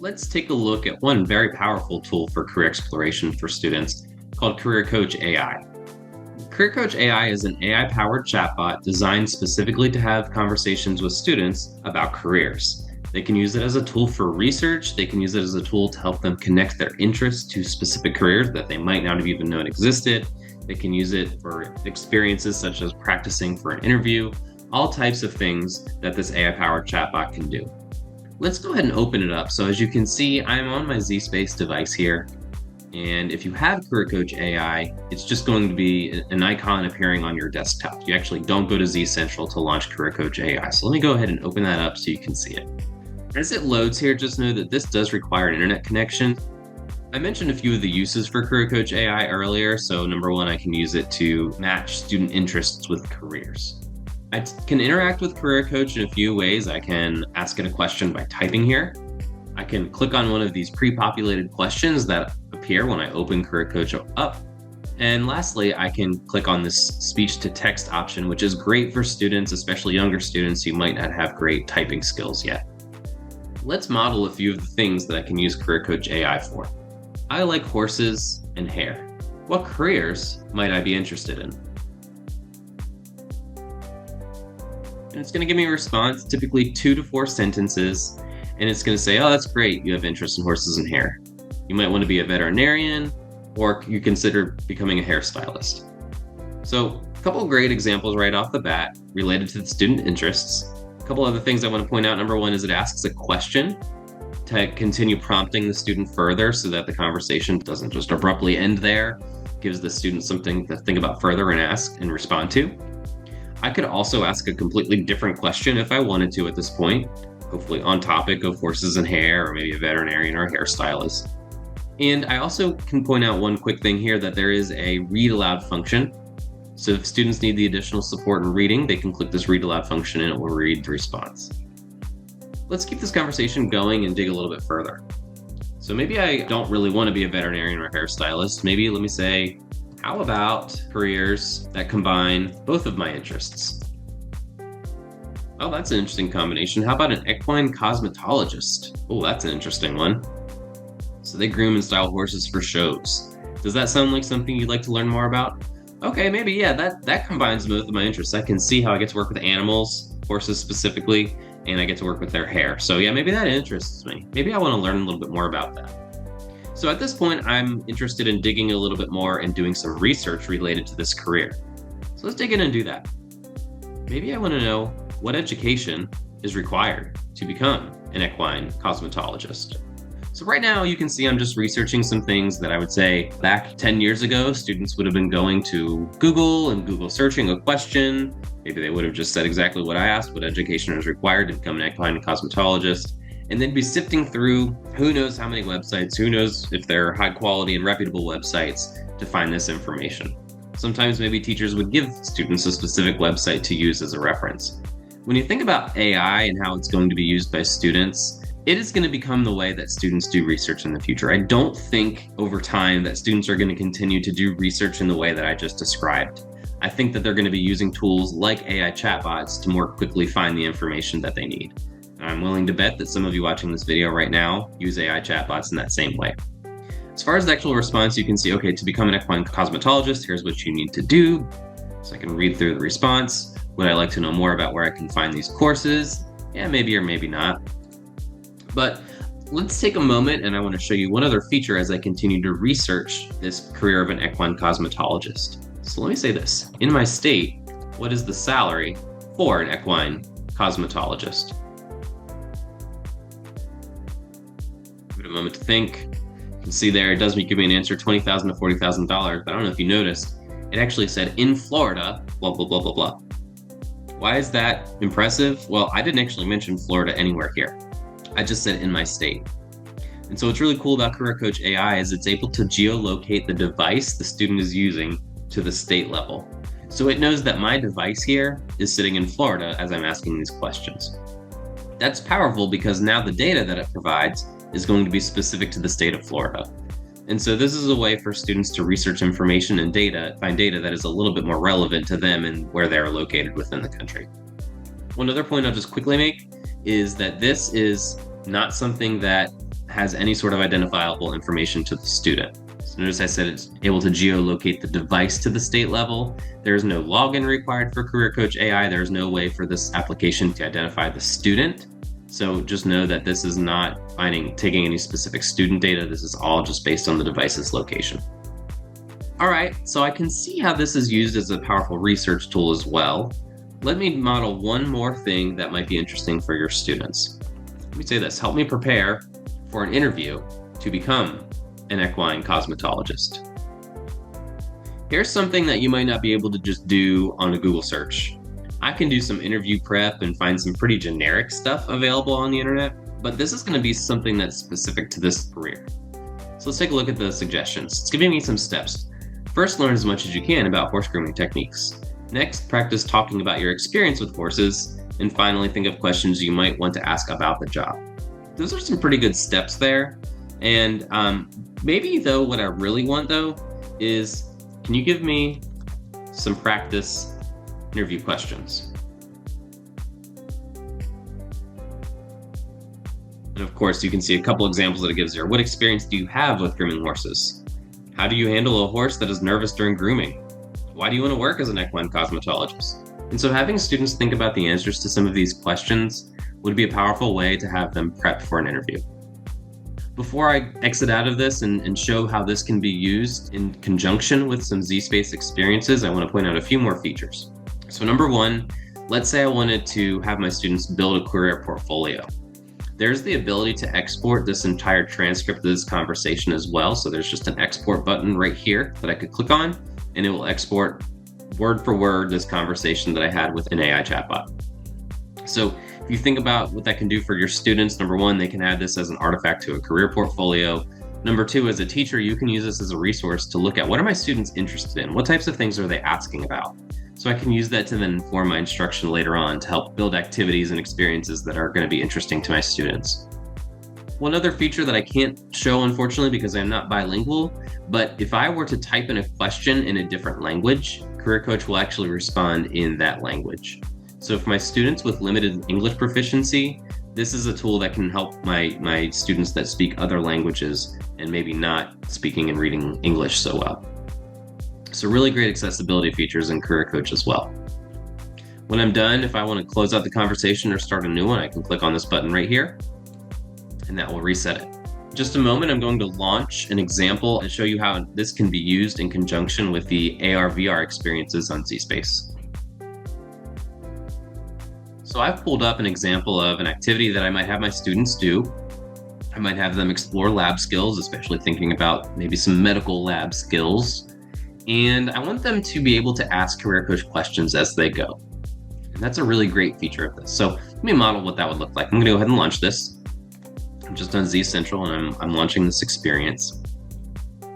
Let's take a look at one very powerful tool for career exploration for students called Career Coach AI. Career Coach AI is an AI-powered chatbot designed specifically to have conversations with students about careers. They can use it as a tool for research. They can use it as a tool to help them connect their interests to specific careers that they might not have even known existed. They can use it for experiences such as practicing for an interview, all types of things that this AI-powered chatbot can do. Let's go ahead and open it up. So as you can see, I'm on my zSpace device here. And if you have Career Coach AI, it's just going to be an icon appearing on your desktop. You actually don't go to Z Central to launch Career Coach AI. So let me go ahead and open that up so you can see it. As it loads here, just know that this does require an internet connection. I mentioned a few of the uses for Career Coach AI earlier. So number one, I can use it to match student interests with careers. I can interact with Career Coach in a few ways. I can ask it a question by typing here. I can click on one of these pre-populated questions that appear when I open Career Coach up. And lastly, I can click on this speech-to-text option, which is great for students, especially younger students who might not have great typing skills yet. Let's model a few of the things that I can use Career Coach AI for. I like horses and hair. What careers might I be interested in? And it's going to give me a response, typically 2 to 4 sentences, and it's going to say, oh, that's great, you have interest in horses and hair. You might want to be a veterinarian, or you consider becoming a hairstylist. So a couple of great examples right off the bat related to the student interests. A couple other things I want to point out. Number one is it asks a question to continue prompting the student further so that the conversation doesn't just abruptly end there. It gives the student something to think about further and ask and respond to. I could also ask a completely different question if I wanted to at this point, hopefully on topic of horses and hair, or maybe a veterinarian or a hairstylist. And I also can point out one quick thing here, that there is a read aloud function. So if students need the additional support in reading, they can click this read aloud function and it will read the response. Let's keep this conversation going and dig a little bit further. So maybe I don't really want to be a veterinarian or a hairstylist. Maybe let me say, how about careers that combine both of my interests? Oh, that's an interesting combination. How about an equine cosmetologist? Oh, that's an interesting one. So they groom and style horses for shows. Does that sound like something you'd like to learn more about? Okay, maybe, yeah, that combines both of my interests. I can see how I get to work with animals, horses specifically, and I get to work with their hair. So yeah, maybe that interests me. Maybe I want to learn a little bit more about that. So at this point, I'm interested in digging a little bit more and doing some research related to this career. So let's dig in and do that. Maybe I want to know what education is required to become an equine cosmetologist. So right now you can see I'm just researching some things that I would say back 10 years ago, students would have been going to Google and Google searching a question. Maybe they would have just said exactly what I asked, what education is required to become an equine cosmetologist, and then be sifting through who knows how many websites, who knows if they're high quality and reputable websites to find this information. Sometimes maybe teachers would give students a specific website to use as a reference. When you think about AI and how it's going to be used by students, it is going to become the way that students do research in the future. I don't think over time that students are going to continue to do research in the way that I just described. I think that they're going to be using tools like AI chatbots to more quickly find the information that they need. And I'm willing to bet that some of you watching this video right now use AI chatbots in that same way. As far as the actual response, you can see, okay, to become an equine cosmetologist, here's what you need to do. So I can read through the response. Would I like to know more about where I can find these courses? Yeah, maybe or maybe not. But let's take a moment and I want to show you one other feature as I continue to research this career of an equine cosmetologist. So let me say this. In my state, what is the salary for an equine cosmetologist? Give it a moment to think. You can see there, it does give me an answer, $20,000 to $40,000. But I don't know if you noticed, it actually said in Florida, blah, blah, blah, blah, blah. Why is that impressive? Well, I didn't actually mention Florida anywhere here. I just said in my state. And so what's really cool about Career Coach AI is it's able to geolocate the device the student is using to the state level. So it knows that my device here is sitting in Florida as I'm asking these questions. That's powerful because now the data that it provides is going to be specific to the state of Florida. And so this is a way for students to research information and find data that is a little bit more relevant to them and where they're located within the country. One other point I'll just quickly make is that this is not something that has any sort of identifiable information to the student. So notice I said it's able to geolocate the device to the state level. There's no login required for Career Coach AI. There's no way for this application to identify the student. So just know that this is not taking any specific student data. This is all just based on the device's location. All right, so I can see how this is used as a powerful research tool as well. Let me model one more thing that might be interesting for your students. Let me say this: help me prepare for an interview to become an equine cosmetologist. Here's something that you might not be able to just do on a Google search. I can do some interview prep and find some pretty generic stuff available on the internet, but this is going to be something that's specific to this career. So let's take a look at the suggestions. It's giving me some steps. First, learn as much as you can about horse grooming techniques. Next, practice talking about your experience with horses. And finally, think of questions you might want to ask about the job. Those are some pretty good steps there. And maybe though, what I really want though is, can you give me some practice interview questions? And of course, you can see a couple examples that it gives here. What experience do you have with grooming horses? How do you handle a horse that is nervous during grooming? Why do you want to work as an equine cosmetologist? And so having students think about the answers to some of these questions would be a powerful way to have them prepped for an interview. Before I exit out of this and show how this can be used in conjunction with some zSpace experiences, I want to point out a few more features. So number one, let's say I wanted to have my students build a career portfolio. There's the ability to export this entire transcript of this conversation as well. So there's just an export button right here that I could click on, and it will export word for word this conversation that I had with an AI chatbot. So if you think about what that can do for your students, number one, they can add this as an artifact to a career portfolio. Number two, as a teacher, you can use this as a resource to look at what are my students interested in? What types of things are they asking about? So I can use that to then inform my instruction later on to help build activities and experiences that are going to be interesting to my students. One other feature that I can't show, unfortunately, because I'm not bilingual, but if I were to type in a question in a different language, Career Coach will actually respond in that language. So for my students with limited English proficiency, this is a tool that can help my students that speak other languages and maybe not speaking and reading English so well. So really great accessibility features in Career Coach as well. When I'm done, if I want to close out the conversation or start a new one, I can click on this button right here, and that will reset it. In just a moment, I'm going to launch an example and show you how this can be used in conjunction with the AR/VR experiences on zSpace. So I've pulled up an example of an activity that I might have my students do. I might have them explore lab skills, especially thinking about maybe some medical lab skills. And I want them to be able to ask Career Coach questions as they go. And that's a really great feature of this. So let me model what that would look like. I'm going to go ahead and launch this. I'm just on Z Central and I'm launching this experience.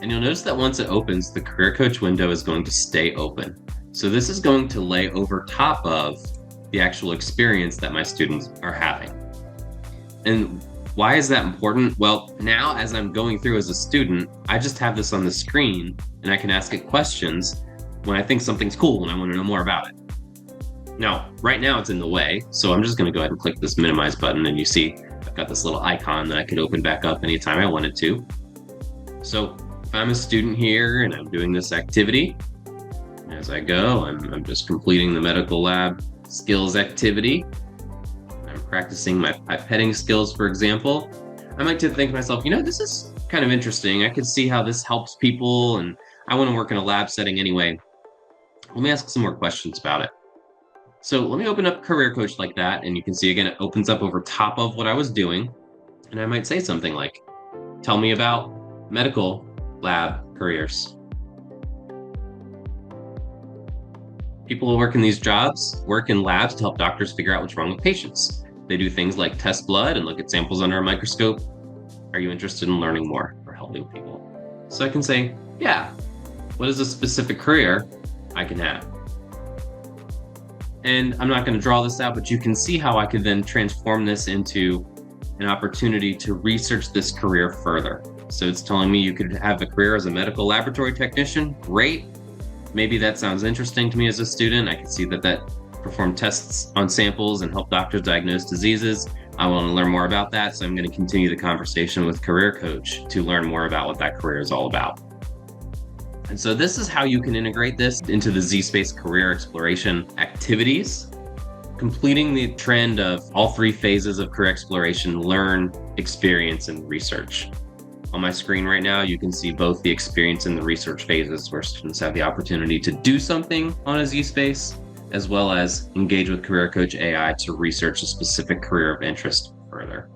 And you'll notice that once it opens, the Career Coach window is going to stay open. So this is going to lay over top of the actual experience that my students are having. And why is that important? Well, now as I'm going through as a student, I just have this on the screen and I can ask it questions when I think something's cool and I want to know more about it. Now, right now it's in the way, so I'm just going to go ahead and click this minimize button, and you see I've got this little icon that I could open back up anytime I wanted to. So if I'm a student here and I'm doing this activity, as I go, I'm just completing the medical lab skills activity. I'm practicing my pipetting skills, for example. I might think to myself, this is kind of interesting. I could see how this helps people, and I want to work in a lab setting anyway. Let me ask some more questions about it. So let me open up Career Coach like that, and you can see again, it opens up over top of what I was doing. And I might say something like, tell me about medical lab careers. People who work in these jobs work in labs to help doctors figure out what's wrong with patients. They do things like test blood and look at samples under a microscope. Are you interested in learning more or helping people? So I can say, yeah, what is a specific career I can have? And I'm not going to draw this out, but you can see how I could then transform this into an opportunity to research this career further. So it's telling me you could have a career as a medical laboratory technician. Great. Maybe that sounds interesting to me as a student. I can see that perform tests on samples and help doctors diagnose diseases. I want to learn more about that, so I'm going to continue the conversation with Career Coach to learn more about what that career is all about. And so this is how you can integrate this into the zSpace career exploration activities, completing the trend of all three phases of career exploration: learn, experience, and research. On my screen right now, you can see both the experience and the research phases, where students have the opportunity to do something on a zSpace, as well as engage with Career Coach AI to research a specific career of interest further.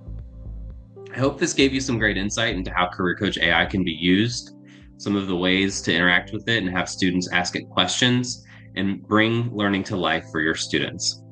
I hope this gave you some great insight into how Career Coach AI can be used, some of the ways to interact with it and have students ask it questions, and bring learning to life for your students.